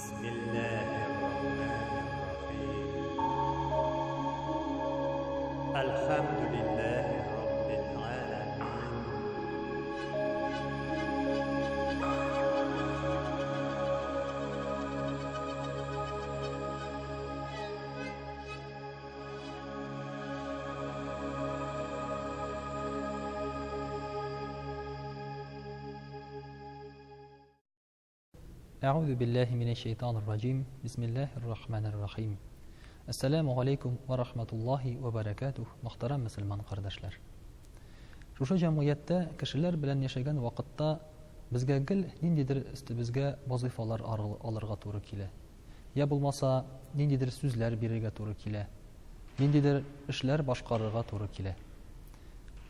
بسم الله الرحمن الرحيم الحمد لله رب العالمين أعوذ بالله من الشيطان الرجيم بسم الله الرحمن الرحيم Assalamu alaikum wa rahmatullahi wa barakatuh. Muhtaram musulmon qardoshlar. Shu jamiyatda kishilar bilan yashagan vaqtda bizga gil nindidir üstibizga vazifalar alırga to'g'ri kela. Ya bo'lmasa nindidir so'zlar berishga to'g'ri kela. Nindidir ishlar boshqarishga to'g'ri kela.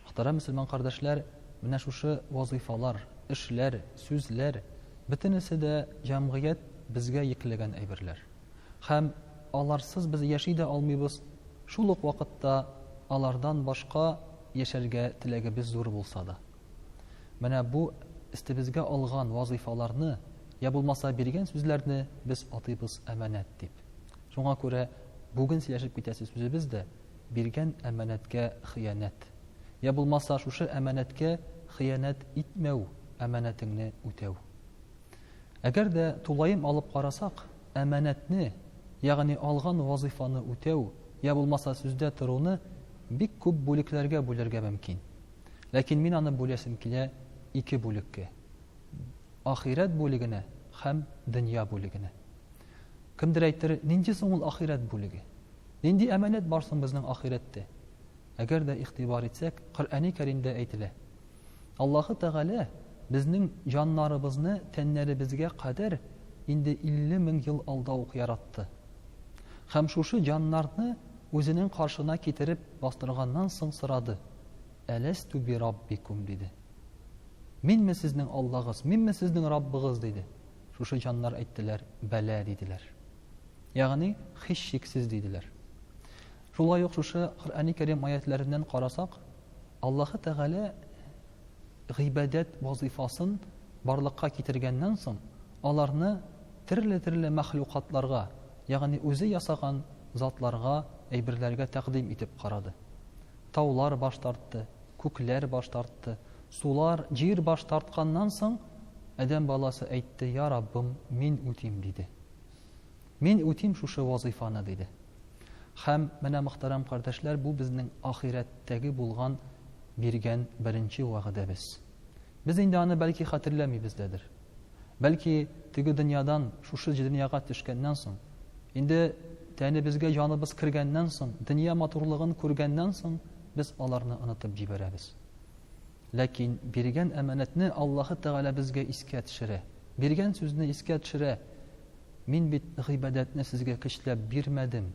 Muhtaram musulmon qardoshlar, mana shu vazifalar, ishlar, so'zlar bitinisi de jamiyat bizga yuklangan ayberlar. Ham alarsiz biz yashayda olmaymiz. Shuluq vaqtda alardan boshqa yasharga tilagimiz zo'r bo'lsa da. Mana bu istibizga olgan vazifalarni ya bo'lmasa bergan so'zlarni biz atıymiz amanat deb. Shunga ko'ra bugun сөйләшеп ketasiz so'zimizda bergan amanatga xiyonat. Ya bo'lmasa shu amanatga xiyonat etmәү, amanatingni o'tәү. Agar da tulayim alып карасак, amanatni ягъни алган вазифаны үтәү, я булмаса сүздә торуны бик күп бүлекләргә бүләргә мөмкин. Ләкин мин аны бүләсем килә ике бүлеккә. Ахират бүлегенә һәм дөнья бүлегенә. Кемдер әйтер, нинди соң ул ахират бүлеге? Нинди аманат бар соң безнең ахиратта? Әгәр дә игътибар итсәк, Коръәни Кәримдә әйтелә. Аллаһы Тәгалә безнең җаннарыбызны тәннәребезгә кадәр инде 50 мең ел алда ук яратты. Һәм шушы җаннарны үзенең каршына китереп бастырганнан соң сорады. Әләсту би раббикум диде. Минме сезнең Аллагыз, минме сезнең Раббыгыз диде. Шушы җаннар әйттеләр, бәлә диделәр. Ягъни һич шиксез диделәр. Шулай ук шушы Коръәни Кәрим аятләреннән карасак, Аллаһы Тәгалә гыйбадат вазифасын барлыкка китергәннән соң аларны төрле мәхлукатларга, ягъни үзе ясаган затларга, әйберләргә тәкъдим итеп карады. Таулар баш тартты, күкләр баш тартты, сулар, җир баш тартканнан соң Адәм баласы әйтте: "Я Раббым, мин үтим" диде. Мин үтим шушы вазифаны диде. Һәм менә мөхтәрәм кардәшләр, бу безнең ахираттагы булган биргән беренче вәгъдәбез. Без инде аны бәлки хәтерләмибездер. Бәлки теге дөньядан шушы дөньяга төшкәннән соң, инде тәнебезгә җаныбыз кергәннән соң, дөнья матурлыгын күргәннән соң без аларны онытып җибәрәбез. Ләкин биргән аманатны Аллаһы Тәгалә безгә искә төшерә. Биргән сүзне искә төшерә. Мин бит гыйбадатны сезгә көчләп бирмәдем.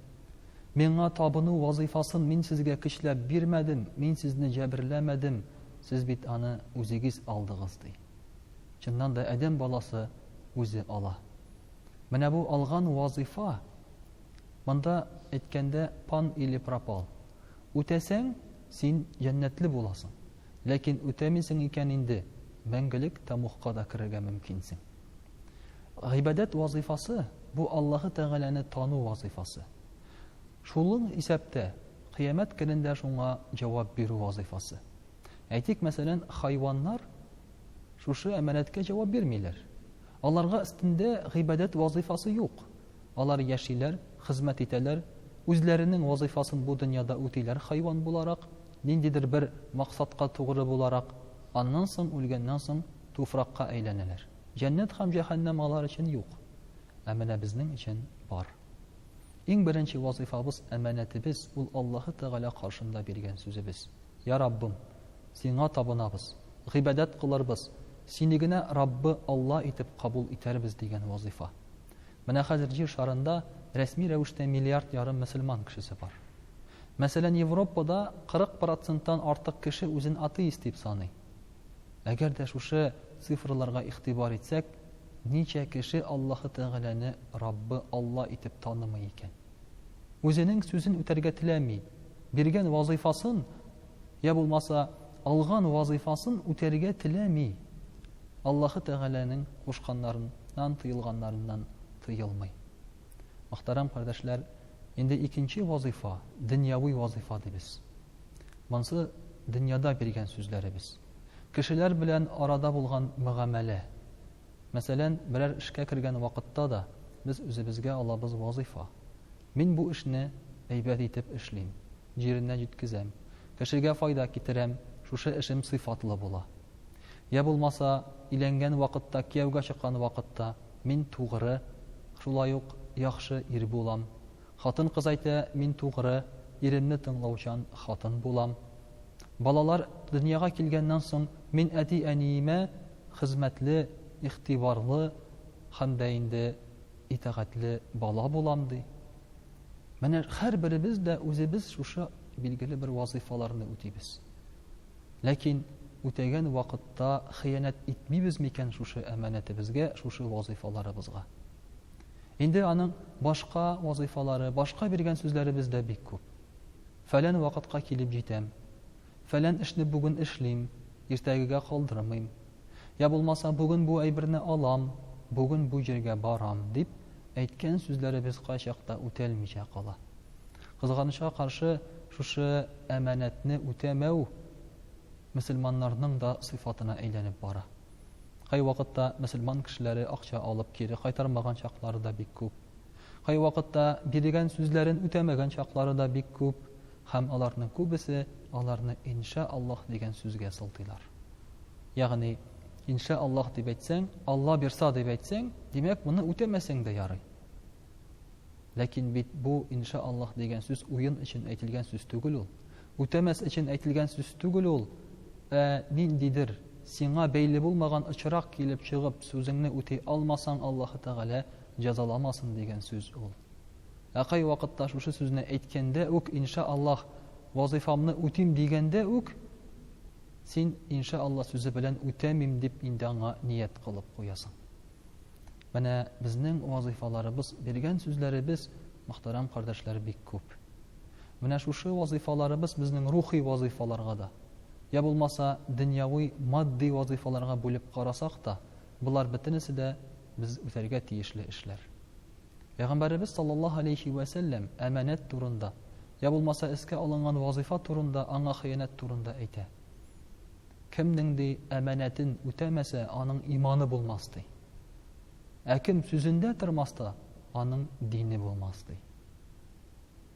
Миңа табыну вазифасын мин сезгә көчләп бирмәдем. Мин сезне җәберләмәдем. Сез бит аны үзегез алдыгыз ди. Чыннан да Адәм баласы үзе ала. Менә бу алган вазифа монда әйткәндә пан или пропал. Үтәсәң син җәннәтле буласың. Ләкин үтәмисең икән инде мәңгелек тамухка да керергә мөмкинсең. Гыйбадат вазифасы бу Аллаһы Тәгаләне тану вазифасы. Шулың исәптә кыямәт көнендә шуңа җавап бирү вазифасы. Әйтик, мәсәлән, хайваннар шушы аманатка җавап бирмиләр. Аларга өстендә гыйбадат вазифасы юк. Алар яшиләр, хезмәт итәләр, үзләренең вазифасын бу дөньяда үтиләр хайван буларак, ниндидер бер максатка тугры буларак, аннан соң үлгәннән соң туфракка әйләнәләр. Җәннәт һәм җәһәннәм алар өчен юк. Әмма безнең өчен бар. Иң беренче вазифабыз, аманатыбыз ул Аллаһы Тәгалә каршында биргән сүзебез. Я Раббым, сиңа табынабыз, гыйбадат кылырбыз, сине генә Раббы Алла итеп кабул итәрбез дигән вазифа. Менә хәзер җир шарында рәсми рәвештә 1,5 миллиард мөселман кешесе бар. Мәсәлән, Европада 40%-тан артык кеше үзен атеист дип саный. Әгәр дә шушы цифрларга игътибар итсәк, ничә кеше Аллаһы Тәгаләне Раббы Алла итеп танымый икән. Үзенең сүзен үтәргә теләми, биргән вазифасын, я булмаса алган вазифасын үтәргә теләми. Аллаһы Тәгаләнең кушканнарыннан, тыелганнарыннан тыелмый. Мөхтәрәм кардәшләр, инде икенче вазифа, дөньяви вазифа дибез. Монсы дөньяда биргән сүзләребез. Кешеләр белән арада булган мөгамәлә. Мәсәлән, берәр эшкә кергән вакытта да без үзебезгә алабыз вазифа. Мин бу эшне әйбәт итеп эшлим, җиренә җиткезәм, кешегә файда китерәм, шушы эшем сыйфатлы була. Я булмаса, иләнгән вакытта, кияүгә чыккан вакытта мин тугры, шулай ук яхшы ир булам. Хатын кыз әйтә, мин тугры, иремне тыңлаучан хатын булам. Балалар дөньяга килгәннән соң мин әти-әниемә хезмәтле, игътибарлы һәм дә инде итәгатьле бала булам ди. Менә һәрберебез дә үзебез шушы билгеле бер вазифаларны үтибез. Ләкин үтәгән вакытта хыянат итмибез микән шушы әманәтебезгә, шушы вазифаларыбызга? Инде аның башка вазифалары, башка биргән сүзләребез дә бик күп. Фәлән вакытка килеп җитәм, фәлән эшне бүген эшлим, иртәгегә калдырмыйм. Я булмаса, бүген бу әйберне алам, бүген бу җиргә барам дип әйткән сүзләребез кайчакта үтәлмичә кала. Кызганычка каршы, шушы әманәтне үтәмәү мөселманнарның да сыйфатына әйләнеп бара. Кай вакытта мөселман кешеләре акча алып кире кайтармаган чаклары да бик күп. Кай вакытта биргән сүзләрен үтәмәгән чаклары да бик күп, һәм аларның күбесе аларны иншааллаһ дигән сүзгә сылтыйлар. Ягъни иншааллаһ дип әйтсәң, Алла бирса дип әйтсәң, димәк моны үтәмәсәң дә ярый. Ләкин бит бу иншааллаһ дигән сүз уен өчен әйтелгән сүз түгел ул. Үтәмәс өчен әйтелгән сүз түгел ул. Ниндидер сиңа бәйле булмаган очрак килеп чыгып, сүзеңне үти алмасаң, Аллаһ Тәгалә җәзаламасын дигән сүз ул. Кай вакытта шушы сүзне әйткәндә үк иншааллаһ вазифамны үтим дигәндә үк син иншааллаһ сүзе белән үтәмим дип инде аңа ният кылып куясың. Менә безнең вазифаларыбыз, биргән сүзләребез, мөхтәрәм кардәшләр, бик күп. Менә шушы вазифаларыбыз безнең рухи вазифаларга да, я булмаса дөньяви матди вазифаларга бүлеп карасак та, булар бөтенесе дә без үтәргә тиешле эшләр. Пәйгамбәрбез саллаллаһу алейхи ва саллям әманәт турында, я булмаса эскә алынган вазифа турында, аңа хыянат турында әйтә. Кемнең ди әманәтен үтәмәсә, аның иманы булмас ди. Кем сүзендә тормаста, аның дине булмас ди.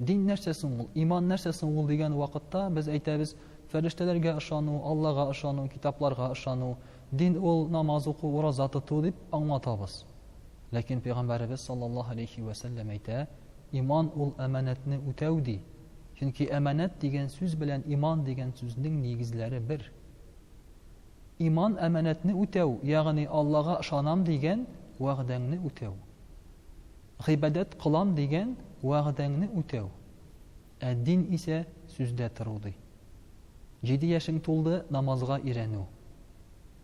Дин нәрсә соң ул, иман нәрсә соң ул дигән вакытта без әйтәбез, фәрештәләргә ышану, Аллага ышану, китапларга ышану, дин ул намаз уку, ураза тоту дип аңлатабыз. Ләкин Пәйгамбәрбез саллаллаһу алейхи ва саллям әйтә, иман ул әманәтне үтәү ди. Чөнки әманәт дигән сүз белән иман дигән сүзнең нигезләре бер. Иман әманәтне үтәү, ягъни Аллага ышанам дигән вәгъдәңне үтәү. Гыйбадәт кылам дигән вәгъдәңне үтәү. Дин исә сүздә тору ди. 7 яшең тулды, намазга ирәнү.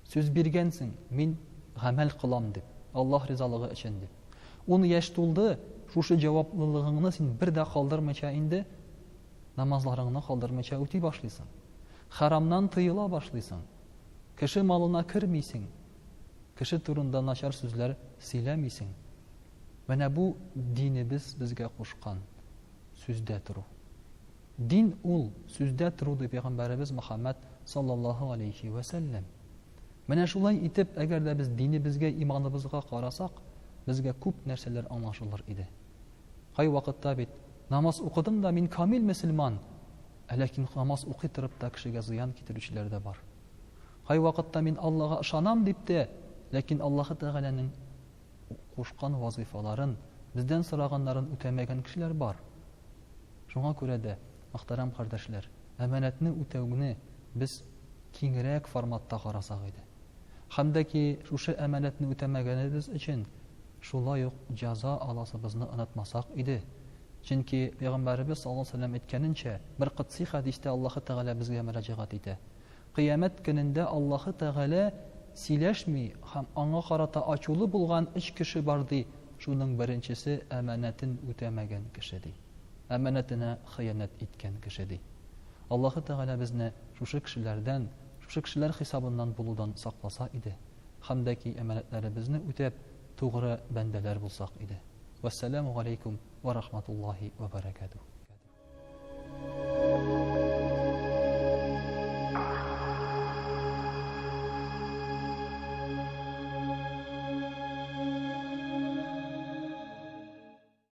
Сүз биргәнсең, мин гамәл кылам дип, Аллаһ ризалыгы өчен дип. 10 яшь тулды, шушы җаваплылыгыңны син бер дә калдырмыйча инде намазларыңны калдырмыйча үти башлыйсың. Харамнан тыела башлыйсың. Кеше малына кирмисең. Кеше турында начар сүзләр сөйләмисең. Менә бу динебез безгә кушкан сүздә тору. Дин ул сүздә тору дип Пәйгамбәрбез Мөхәммәд саллаллаһу алейхи ва саллям. Менә шулай итеп, әгәр дә без динебезгә, иманыбызга карасак, безгә күп нәрсәләр аңлашылыр иде. Кай вакытта бит намаз укыдым да мин камил мөселман, ләкин намаз укый торып та кешегә зыян китерүчеләр дә бар. Кай вакытта мин Аллага ышанам дип тә, ләкин Аллаһ Тәгаләнең кушкан вазифаларын, бездән сораганнарын үтәмәгән кешеләр бар. Шуңа күрә дә, мөхтәрәм кардәшләр, әманәтне үтәүне без киңрәк форматта карасак иде. Һәм дә ки шушы әманәтне үтәмәгәнебез өчен шулай ук җәза аласыбызны онытмасак иде. Чөнки Пәйгамбәрбез саллаллаһу алейһи ва саллям әйткәненчә, бер кытси хәдистә Аллаһ Тәгалә безгә мөрәҗәгать итә. Кыямәт көнендә Аллаһ Тәгалә сөйләшми һәм аңа карата ачулы булган 3 кеше бар ди. Шуның беренчесе әманәтен үтәмәгән кеше ди. Әманәтенә хыянат иткән кеше ди. Аллаһ Тәгалә безне шушы кешеләрдән, шушы кешеләр хисабыннан булудан сакласа иде. Һәм дә ки әманәтләребезне үтәп, тугры бәндәләр булсак иде. Вассаламу алейкум ва рахматуллаһи ва баракатуһ.